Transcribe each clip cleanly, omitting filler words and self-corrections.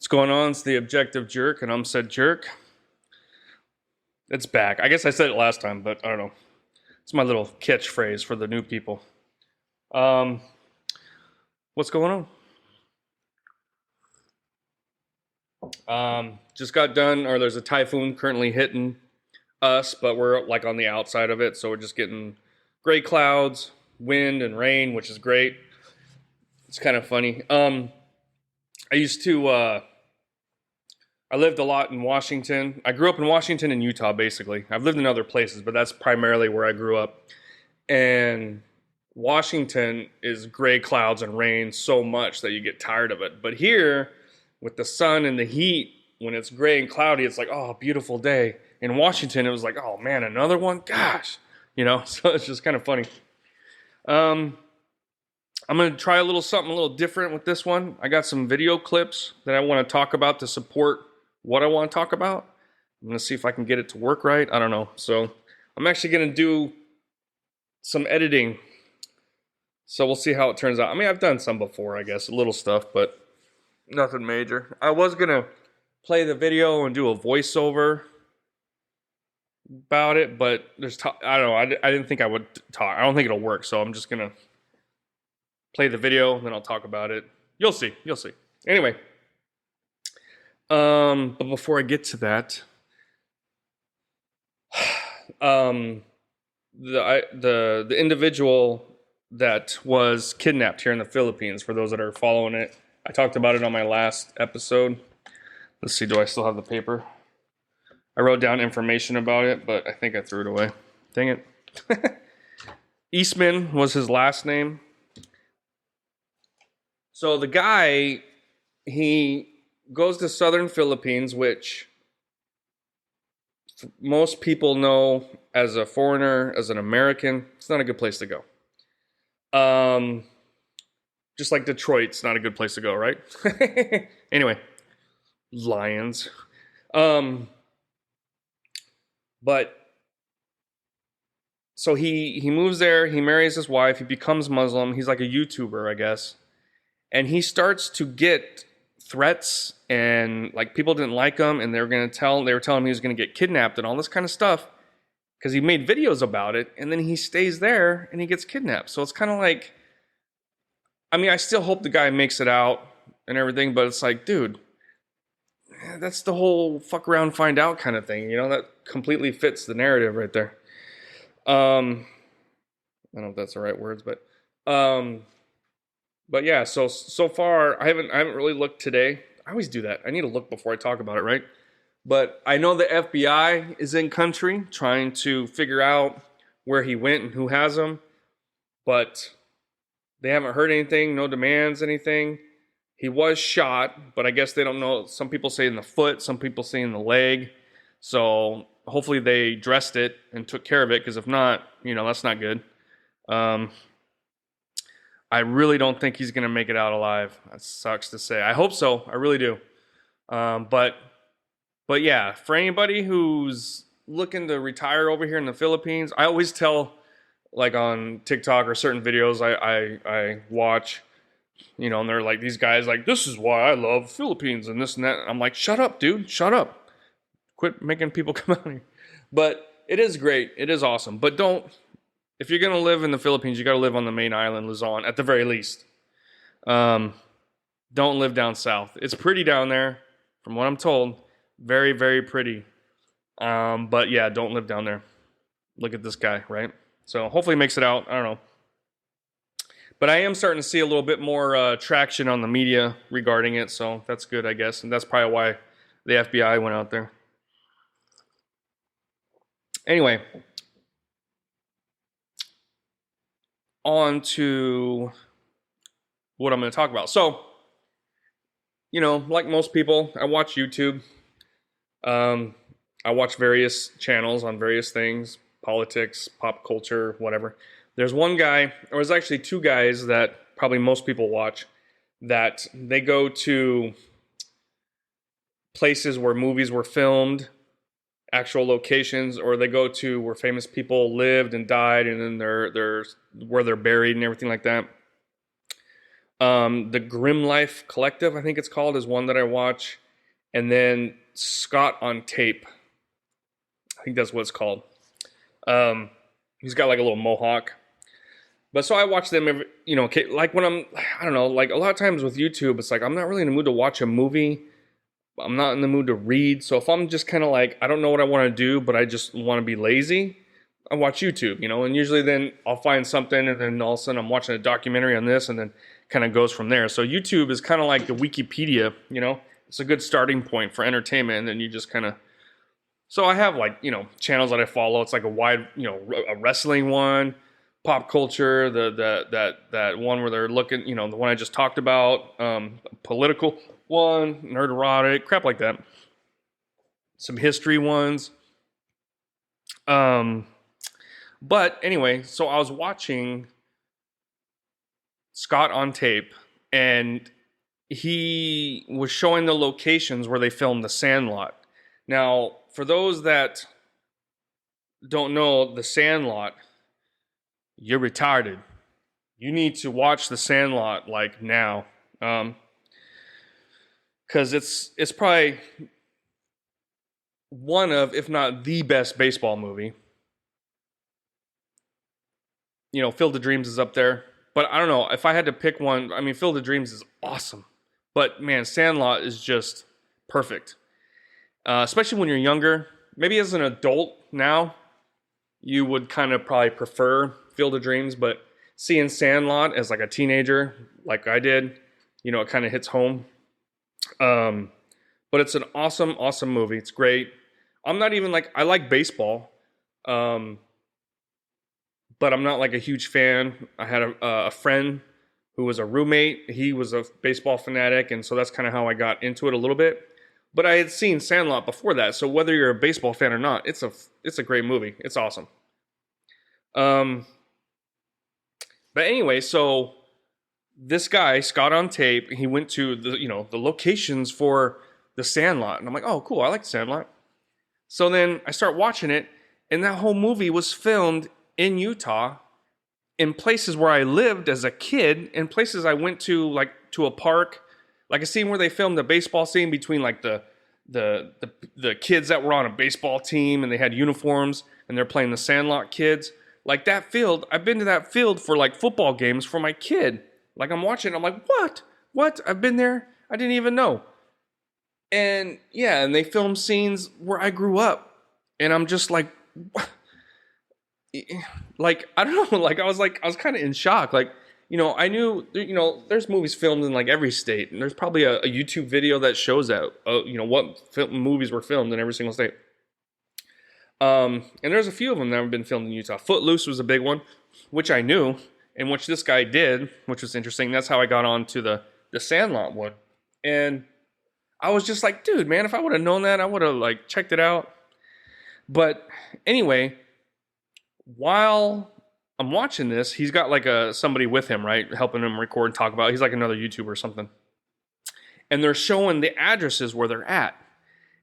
What's going on? It's the Objective Jerk, and I'm said jerk. It's back. I guess I said it last time, but I don't know. It's my little catchphrase for the new people. Um, what's going on? Just got done, or there's a typhoon currently hitting us, but we're like on the outside of it, so we're just getting gray clouds, wind, and rain, which is great. It's kind of funny. I used to. I lived a lot in Washington. I grew up in Washington and Utah, basically. I've lived in other places, but that's primarily where I grew up. And Washington is gray clouds and rain so much that you get tired of it. But here, with the sun and the heat, when it's gray and cloudy, it's like, oh, beautiful day. In Washington, it was like, oh man, another one? Gosh. So it's just kind of funny. I'm going to try something a little different with this one. I got some video clips that I want to talk about to support what I want to talk about. I'm going to see if I can get it to work right. I don't know. So I'm actually going to do some editing. So we'll see how it turns out. I mean, I've done some before, I guess, little stuff, but nothing major. I was going to play the video and do a voiceover about it, but I don't know. I didn't think I would talk. I don't think it'll work. So I'm just going to play the video, and then I'll talk about it. You'll see. Anyway, but before I get to that, the individual that was kidnapped here in the Philippines, for those that are following it, I talked about it on my last episode. Let's see, do I still have the paper? I wrote down information about it, but I think I threw it away. Dang it. Eastman was his last name. So the guy, he goes to southern Philippines, which most people know as a foreigner, as an American, it's not a good place to go. Just like Detroit's not a good place to go, right? Anyway, lions. But so he moves there, he marries his wife, he becomes Muslim, he's like a YouTuber, I guess. And he starts to get threats, and like people didn't like him, and they were telling him he was going to get kidnapped and all this kind of stuff because he made videos about it, and then he stays there and he gets kidnapped. So it's kind of like, I mean, I still hope the guy makes it out and everything, but it's like, dude, that's the whole fuck around, find out kind of thing. That completely fits the narrative right there. I don't know if that's the right words, but yeah, so far I haven't really looked today. I always do that. I need to look before I talk about it, right? But I know the FBI is in country trying to figure out where he went and who has him. But they haven't heard anything, no demands, anything. He was shot, but I guess they don't know. Some people say in the foot, some people say in the leg. So hopefully they dressed it and took care of it, because if not, that's not good. I really don't think he's going to make it out alive. That sucks to say. I hope so. I really do. But yeah, for anybody who's looking to retire over here in the Philippines, I always tell, like on TikTok or certain videos I watch, and they're like, these guys like, this is why I love Philippines and this and that. I'm like, shut up, dude. Shut up. Quit making people come out here. But it is great. It is awesome. But if you're going to live in the Philippines, you got to live on the main island, Luzon, at the very least. Don't live down south. It's pretty down there, from what I'm told. Very, very pretty. But yeah, don't live down there. Look at this guy, right? So hopefully he makes it out. I don't know. But I am starting to see a little bit more traction on the media regarding it, so that's good, I guess. And that's probably why the FBI went out there. Anyway, on to what I'm going to talk about. So, like most people, I watch YouTube. I watch various channels on various things, politics, pop culture, whatever. There's one guy, or there's actually two guys that probably most people watch, that they go to places where movies were filmed, actual locations, or they go to where famous people lived and died, and then they're where they're buried and everything like that. The Grim Life Collective, I think it's called, is one that I watch. And then Scott on Tape. I think that's what it's called. He's got like a little mohawk. But so I watch them every, like when I don't know, like a lot of times with YouTube, it's like I'm not really in the mood to watch a movie. I'm not in the mood to read. So if I'm just kind of like, I don't know what I want to do, but I just want to be lazy, I watch YouTube, and usually then I'll find something and then all of a sudden I'm watching a documentary on this and then kind of goes from there. So YouTube is kind of like the Wikipedia, it's a good starting point for entertainment. And then you just kind of, so I have like, channels that I follow. It's like a wide, a wrestling one, pop culture, that one where they're looking, the one I just talked about, political one, nerd erotic, crap like that. Some history ones. But anyway, so I was watching Scott on Tape, and he was showing the locations where they filmed The Sandlot. Now, for those that don't know The Sandlot, you're retarded. You need to watch The Sandlot like now, because it's probably one of, if not the best baseball movie. Field of Dreams is up there, but I don't know if I had to pick one. I mean, Field of Dreams is awesome, but man, Sandlot is just perfect. Especially when you're younger. Maybe as an adult now, you would kind of probably prefer Field of Dreams, but seeing Sandlot as like a teenager, like I did, it kind of hits home. But it's an awesome, awesome movie. It's great. I'm not even like, I like baseball, but I'm not like a huge fan. I had a friend who was a roommate. He was a baseball fanatic, and so that's kind of how I got into it a little bit. But I had seen Sandlot before that, so whether you're a baseball fan or not, it's a great movie. It's awesome. But anyway, so this guy, Scott on Tape, he went to the locations for The Sandlot, and I'm like, oh, cool, I like The Sandlot. So then I start watching it, and that whole movie was filmed in Utah, in places where I lived as a kid, in places I went to, like to a park, like a scene where they filmed a baseball scene between like the kids that were on a baseball team and they had uniforms and they're playing the Sandlot kids. Like that field, I've been to that field for like football games for my kid. Like I'm watching, I'm like, what? What? I've been there? I didn't even know. And yeah, and they filmed scenes where I grew up. And I'm just like, what? Like, I don't know, like I was kind of in shock. Like, I knew, there's movies filmed in like every state, and there's probably a YouTube video that shows that, what movies were filmed in every single state. And there's a few of them that have been filmed in Utah. Footloose was a big one, which I knew, and which this guy did, which was interesting. That's how I got on to the Sandlot one. And I was just like, dude, man, if I would have known that, I would have like checked it out. But anyway, while I'm watching this, he's got like somebody with him, right? Helping him record and talk about it. He's like another YouTuber or something. And they're showing the addresses where they're at.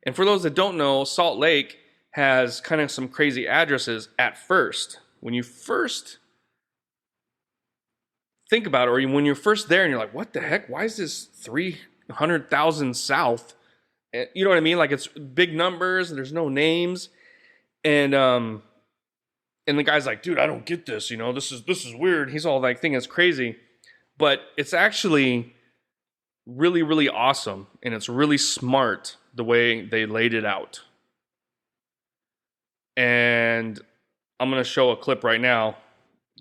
And for those that don't know, Salt Lake has kind of some crazy addresses at first. When you first think about it, or when you're first there and you're like, what the heck? Why is this 300,000 south? You know what I mean? Like it's big numbers and there's no names. And the guy's like, dude, I don't get this. This is weird. He's all like, thinking it's crazy. But it's actually really, really awesome. And it's really smart the way they laid it out. And I'm going to show a clip right now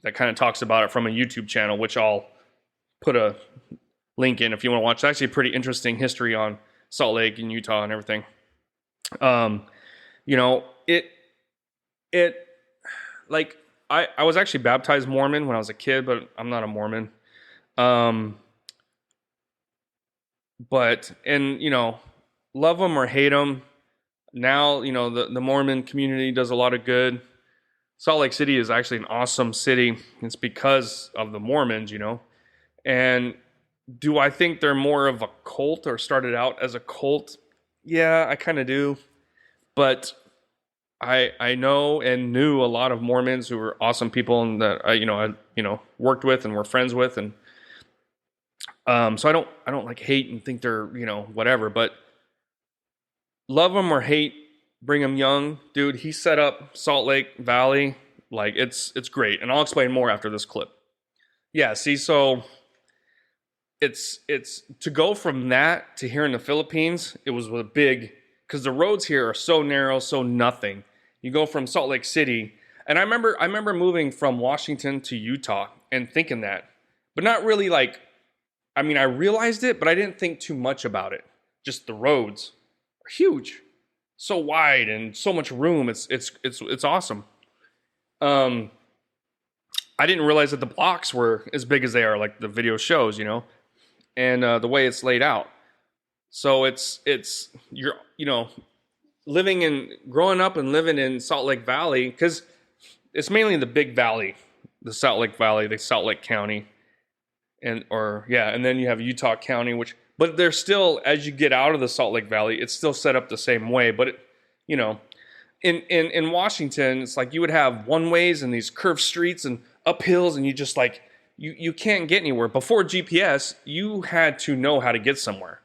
that kind of talks about it from a YouTube channel, which I'll put a link in if you want to watch. It's actually a pretty interesting history on Salt Lake and Utah and everything. Like, I was actually baptized Mormon when I was a kid, but I'm not a Mormon. But love them or hate them. Now, the Mormon community does a lot of good. Salt Lake City is actually an awesome city. It's because of the Mormons, And do I think they're more of a cult or started out as a cult? Yeah, I kind of do. But I know and knew a lot of Mormons who were awesome people and that I worked with and were friends with, and So I don't like hate and think they're, whatever, but love them or hate Brigham Young, dude, he set up Salt Lake Valley. Like it's great. And I'll explain more after this clip. Yeah, see, so it's to go from that to here in the Philippines, it was a big, because the roads here are so narrow, so nothing. You go from Salt Lake City, and I remember moving from Washington to Utah and thinking that, but not really like, I mean, I realized it, but I didn't think too much about it. Just the roads are huge, so wide and so much room. It's awesome. I didn't realize that the blocks were as big as they are, like the video shows, and the way it's laid out. So you're growing up and living in Salt Lake Valley, because it's mainly the big valley, the Salt Lake Valley, the Salt Lake County, and then you have Utah County, but they're still, as you get out of the Salt Lake Valley, it's still set up the same way. But in Washington, it's like you would have one ways and these curved streets and uphills, and you just like you can't get anywhere. Before GPS, you had to know how to get somewhere.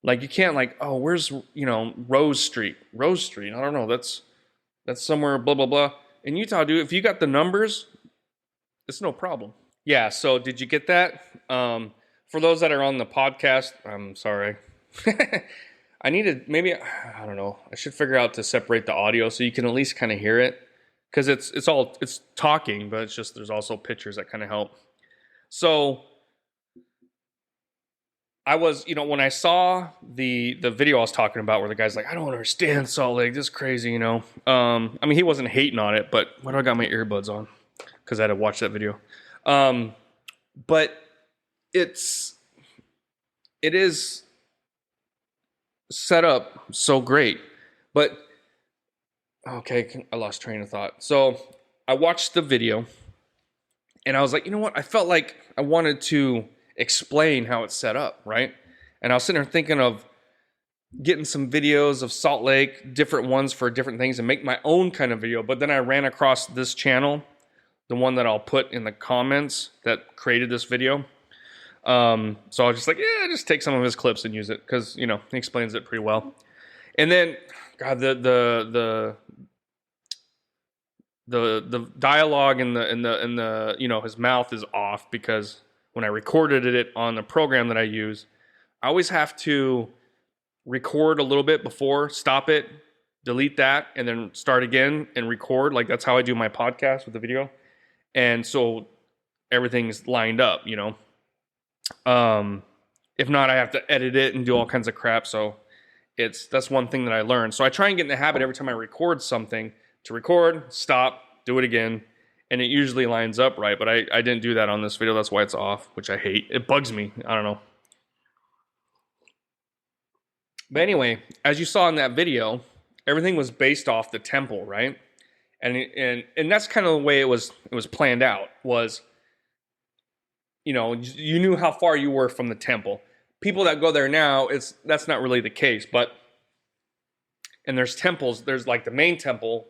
Like you can't where's Rose Street? I don't know. That's somewhere blah blah blah. In Utah, dude, if you got the numbers, it's no problem. Yeah. So did you get that? For those that are on the podcast, I'm sorry. I don't know. I should figure out to separate the audio so you can at least kind of hear it. Because it's talking, but it's just there's also pictures that kind of help. So I was, when I saw the video I was talking about where the guy's like, I don't understand Salt Lake, this is crazy, I mean, he wasn't hating on it, but why do I got my earbuds on? Because I had to watch that video. But it is set up so great. But okay, I lost train of thought. So I watched the video and I was like, you know what? I felt like I wanted to explain how it's set up, right? And I was sitting there thinking of getting some videos of Salt Lake, different ones for different things, and make my own kind of video. But then I ran across this channel, the one that I'll put in the comments that created this video. So I was just like, yeah, just take some of his clips and use it because, he explains it pretty well. And then, God, the dialogue in the his mouth is off because when I recorded it on the program that I use, I always have to record a little bit before, stop it, delete that, and then start again and record. Like that's how I do my podcast with the video. And so everything's lined up, If not, I have to edit it and do all kinds of crap. So that's one thing that I learned. So I try and get in the habit every time I record something to record, stop, do it again. And it usually lines up right. But I didn't do that on this video. That's why it's off, which I hate. It bugs me. I don't know. But anyway, as you saw in that video, everything was based off the temple, right? And that's kind of the way it was planned out was, you knew how far you were from the temple. People that go there now, that's not really the case, and there's temples, there's like the main temple,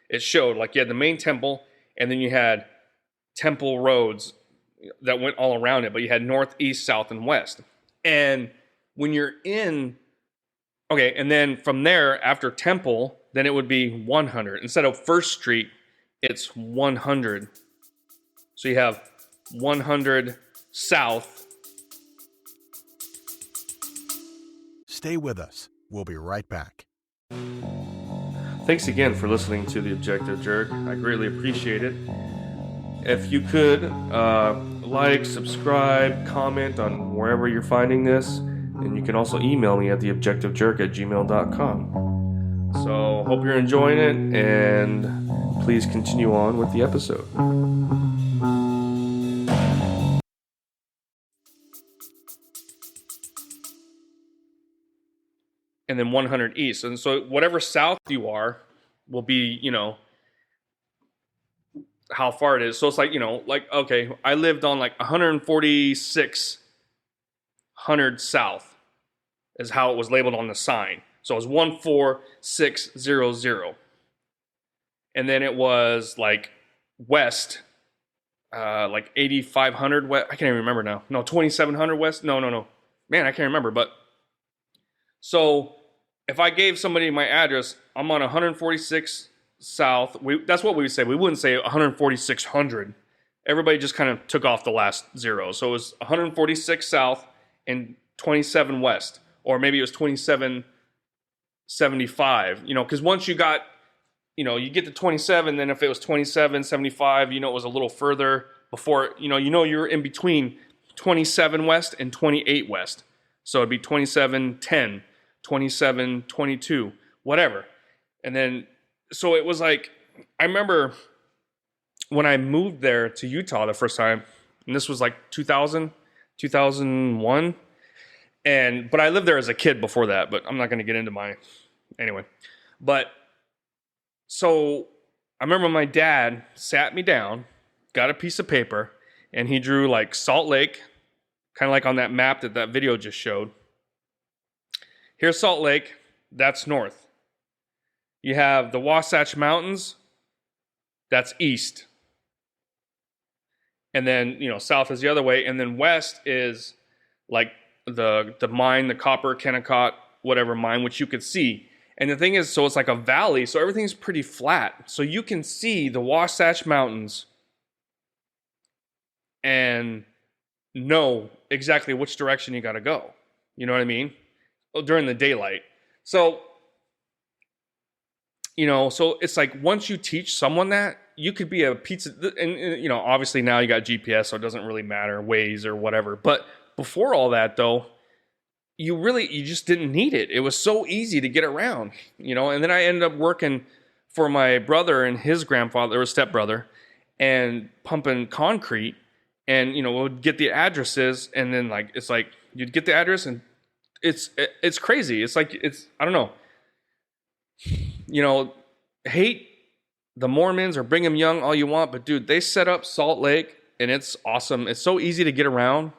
it showed like you had the main temple, and then you had temple roads that went all around it, but you had north, east, south, and west. And when you're and then from there, after temple, then it would be 100. Instead of First Street, it's 100. So you have 100 south. Stay with us. We'll be right back. Thanks again for listening to The Objective Jerk. I greatly appreciate it. If you could like, subscribe, comment on wherever you're finding this, and you can also email me at theobjectivejerk@gmail.com. So hope you're enjoying it, and please continue on with the episode. And then 100 east. And so whatever south you are will be, how far it is. So it's like, okay, I lived on like 14600 south is how it was labeled on the sign. So it was 14600. And then it was like west like 8500 west. I can't even remember now. No, 2700 west. No, no, no. Man, I can't remember. But so if I gave somebody my address, I'm on 146 south. That's what we would say. We wouldn't say 14600. Everybody just kind of took off the last zero. So it was 146 south and 27 west, or maybe it was 2775. You know, because once you got, you know, you get to 27, then if it was 2775, you know, it was a little further before, you know, you're in between 27 west and 28 west. So it'd be 2710, 2722, whatever. And then, so it was like, I remember when I moved there to Utah the first time, and this was like 2000, 2001. But I lived there as a kid before that, but I'm not going to get into anyway. But so I remember my dad sat me down, got a piece of paper, and he drew like Salt Lake, kind of like on that map that video just showed. Here's Salt Lake, that's north. You have the Wasatch Mountains, that's east. And then, you know, south is the other way. And then west is like the mine, the copper, Kennecott, whatever mine, which you could see. And the thing is, so it's like a valley, so everything's pretty flat. So you can see the Wasatch Mountains and know exactly which direction you got to go. You know what I mean? During the daylight. So, you know, so it's like once you teach someone that, you could be a pizza, and you know, obviously now you got GPS, so it doesn't really matter, Waze or whatever. But before all that, though, you just didn't need it. It was so easy to get around, you know. And then I ended up working for my brother and his grandfather, or stepbrother, and pumping concrete. And you know, we'd get the addresses, and then like it's like you'd get the address, and it's crazy. It's like I don't know, you know, hate the Mormons or Brigham Young all you want, but dude, they set up Salt Lake, and it's awesome. It's so easy to get around.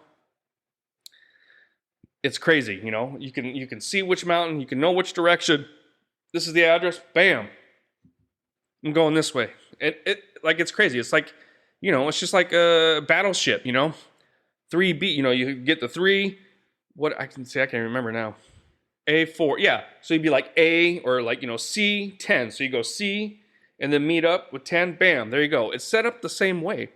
It's crazy, you know. You can see which mountain, you can know which direction. This is the address. Bam. I'm going this way. It's crazy. It's like, you know, it's just like a battleship, you know. 3B, you know, you get the 3. What I can say, I can't remember now. A4, yeah. So you'd be like A or like, you know, C 10. So you go C and then meet up with 10. Bam, there you go. It's set up the same way,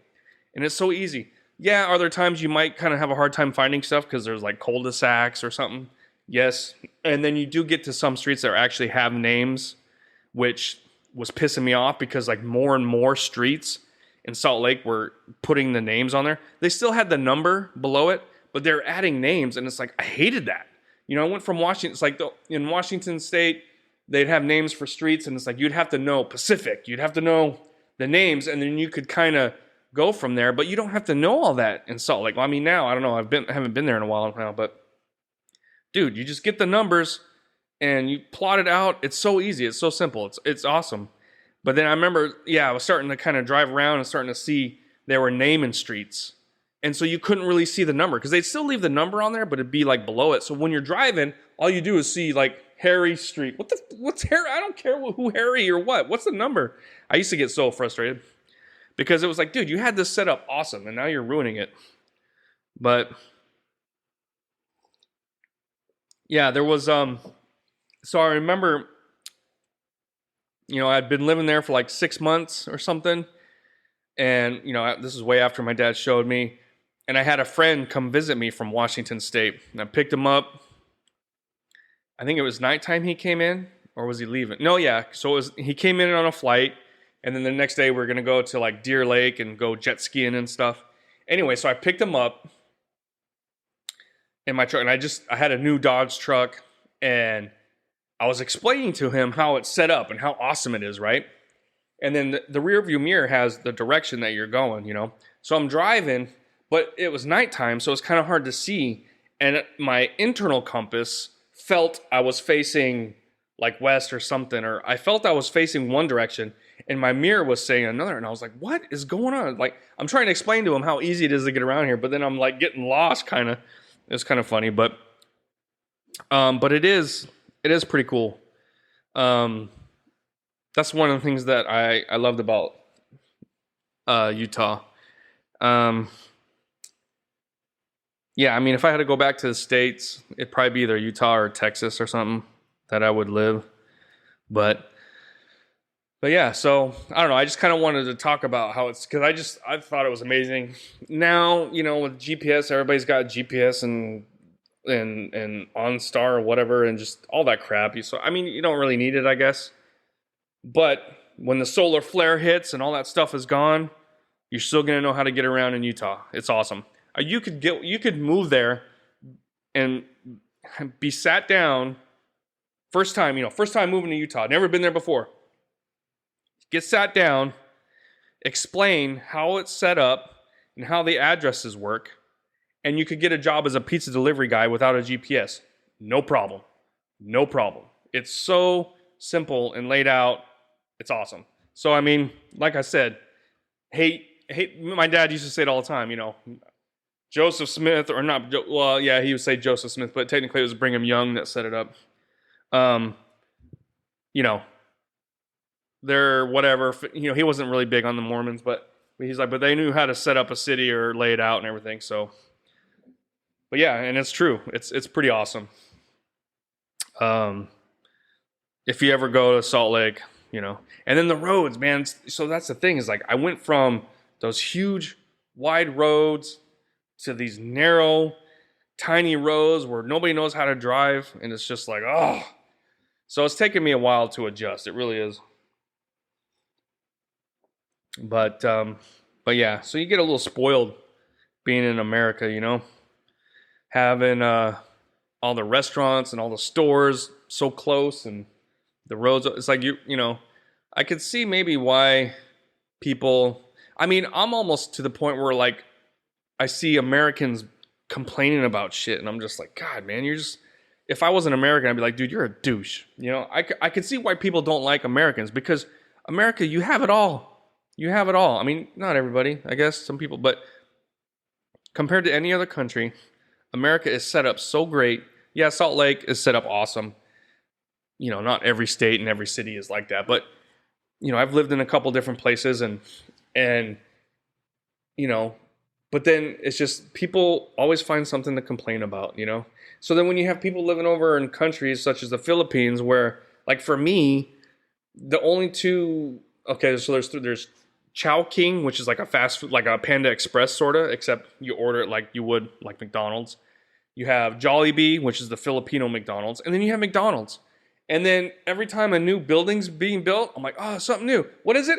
and it's so easy. Yeah, are there times you might kind of have a hard time finding stuff because there's like cul-de-sacs or something? Yes. And then you do get to some streets that actually have names, which was pissing me off because like more and more streets in Salt Lake were putting the names on there. They still had the number below it, but they're adding names, and it's like, I hated that. You know, I went from Washington, it's like in Washington State, they'd have names for streets, and it's like you'd have to know Pacific. You'd have to know the names, and then you could kind of go from there, but you don't have to know all that in Salt Lake. Well, I mean, now, I don't know, I haven't been there in a while now, but dude, you just get the numbers and you plot it out. It's so easy. It's so simple. It's awesome. But then I remember, I was starting to kind of drive around and starting to see they were naming streets. And so you couldn't really see the number because they'd still leave the number on there, but it'd be like below it. So when you're driving, all you do is see like Harry Street. What's Harry? I don't care who Harry or what. What's the number? I used to get so frustrated. Because it was like, dude, you had this set up awesome, and now you're ruining it. But, yeah, there was, so I remember, you know, I'd been living there for like 6 months or something. And, you know, this is way after my dad showed me. And I had a friend come visit me from Washington State. And I picked him up. I think it was nighttime he came in, or was he leaving? No, yeah. So he came in on a flight. And then the next day we're going to go to like Deer Lake and go jet skiing and stuff. Anyway, so I picked him up in my truck, and I had a new Dodge truck, and I was explaining to him how it's set up and how awesome it is, right? And then the rear view mirror has the direction that you're going, you know? So I'm driving, but it was nighttime, so it's kind of hard to see. And my internal compass felt I was facing like west or something, or I felt I was facing one direction, and my mirror was saying another, and I was like, what is going on? Like, I'm trying to explain to him how easy it is to get around here, but then I'm like getting lost, kind of. It's kind of funny, but it is pretty cool. That's one of the things that I loved about Utah. Yeah, I mean, if I had to go back to the States, it'd probably be either Utah or Texas or something that I would live. But yeah, so I don't know. I just kind of wanted to talk about how it's, because I thought it was amazing. Now, with GPS, everybody's got GPS and OnStar or whatever, and just all that crap. So I mean, you don't really need it, I guess. But when the solar flare hits and all that stuff is gone, you're still gonna know how to get around in Utah. It's awesome. You could move there and be sat down. First time moving to Utah. Never been there before. Get sat down, explain how it's set up and how the addresses work, and you could get a job as a pizza delivery guy without a GPS. No problem. No problem. It's so simple and laid out. It's awesome. So, I mean, like I said, hate, my dad used to say it all the time, Joseph Smith, or not, well, yeah, he would say Joseph Smith, but technically it was Brigham Young that set it up. They're whatever, he wasn't really big on the Mormons, but he's like, but they knew how to set up a city or lay it out and everything, so. But yeah, and it's true. It's pretty awesome. If you ever go to Salt Lake, and then the roads, man. So that's the thing, is like I went from those huge, wide roads to these narrow, tiny roads where nobody knows how to drive, and it's just like, oh. So it's taken me a while to adjust. It really is. But yeah. So you get a little spoiled being in America, having all the restaurants and all the stores so close, and the roads. It's like I could see maybe why people. I mean, I'm almost to the point where like I see Americans complaining about shit, and I'm just like, God, man, you're just. If I was an American, I'd be like, dude, you're a douche. I could see why people don't like Americans, because America, you have it all. You have it all. I mean, not everybody, I guess, some people, but compared to any other country, America is set up so great. Yeah, Salt Lake is set up awesome. Not every state and every city is like that, but I've lived in a couple different places, and but then it's just people always find something to complain about, So then when you have people living over in countries such as the Philippines, where, like, for me, the only two, okay, so there's Chowking, which is like a fast food, like a Panda Express sort of, except you order it like you would like McDonald's. You have Jollibee, which is the Filipino McDonald's, and then you have McDonald's. And then every time a new building's being built, I'm like, oh, something new. What is it?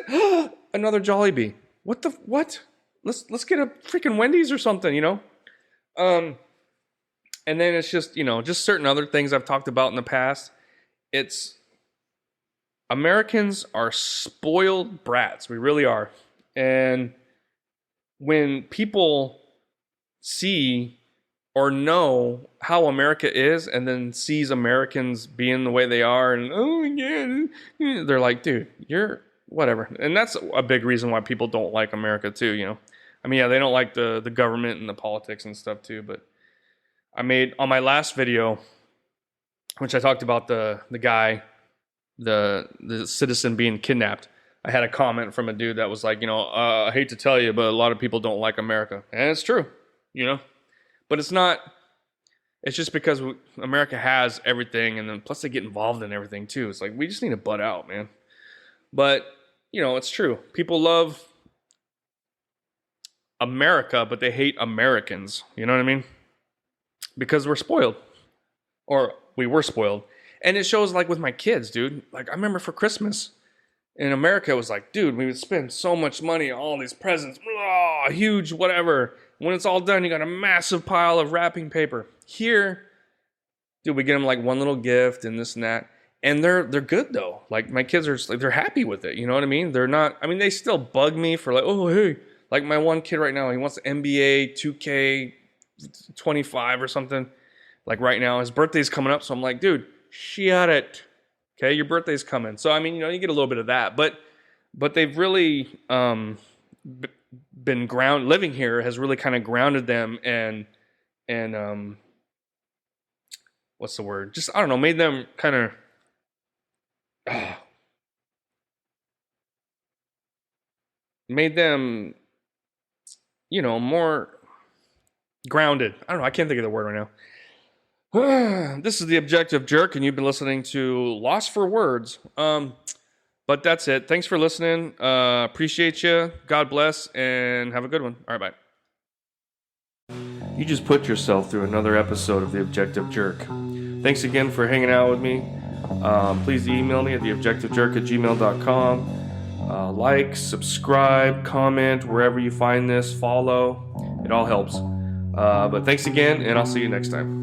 Another Jollibee. What? Let's get a freaking Wendy's or something, And then it's just, just certain other things I've talked about in the past. It's Americans are spoiled brats. We really are. And when people see or know how America is, and then sees Americans being the way they are, and oh yeah, they're like, dude, you're whatever. And that's a big reason why people don't like America too, I mean, yeah, they don't like the government and the politics and stuff too, but I made, on my last video, which I talked about the guy, the citizen being kidnapped, I had a comment from a dude that was like, I hate to tell you, but a lot of people don't like America. And it's true, But it's not, it's just because America has everything, and then plus they get involved in everything too. It's like, we just need to butt out, man. But, it's true. People love America, but they hate Americans. You know what I mean? Because we're spoiled. Or we were spoiled. And it shows, like, with my kids, dude. Like, I remember for Christmas in America, it was like, dude, we would spend so much money on all these presents. Huge whatever. When it's all done, you got a massive pile of wrapping paper. Here, dude, we get them like one little gift and this and that. And they're good though. Like, my kids are like, they're happy with it. You know what I mean? They're not, I mean, they still bug me for like, oh, hey. Like my one kid right now, he wants the NBA 2K 25 or something. Like right now, his birthday's coming up. So I'm like, dude, shut it. Okay, your birthday's coming. So, I mean, you get a little bit of that. But they've really been living here has really kind of grounded them and what's the word? Just, I don't know, made them kind of made them more grounded. I don't know. I can't think of the word right now. This is the Objective Jerk, and you've been listening to Lost for Words. But that's it. Thanks for listening. Appreciate you. God bless, and have a good one. All right, bye. You just put yourself through another episode of the Objective Jerk. Thanks again for hanging out with me. Please email me at theobjectivejerk@gmail.com. Like, subscribe, comment wherever you find this. Follow. It all helps. But thanks again, and I'll see you next time.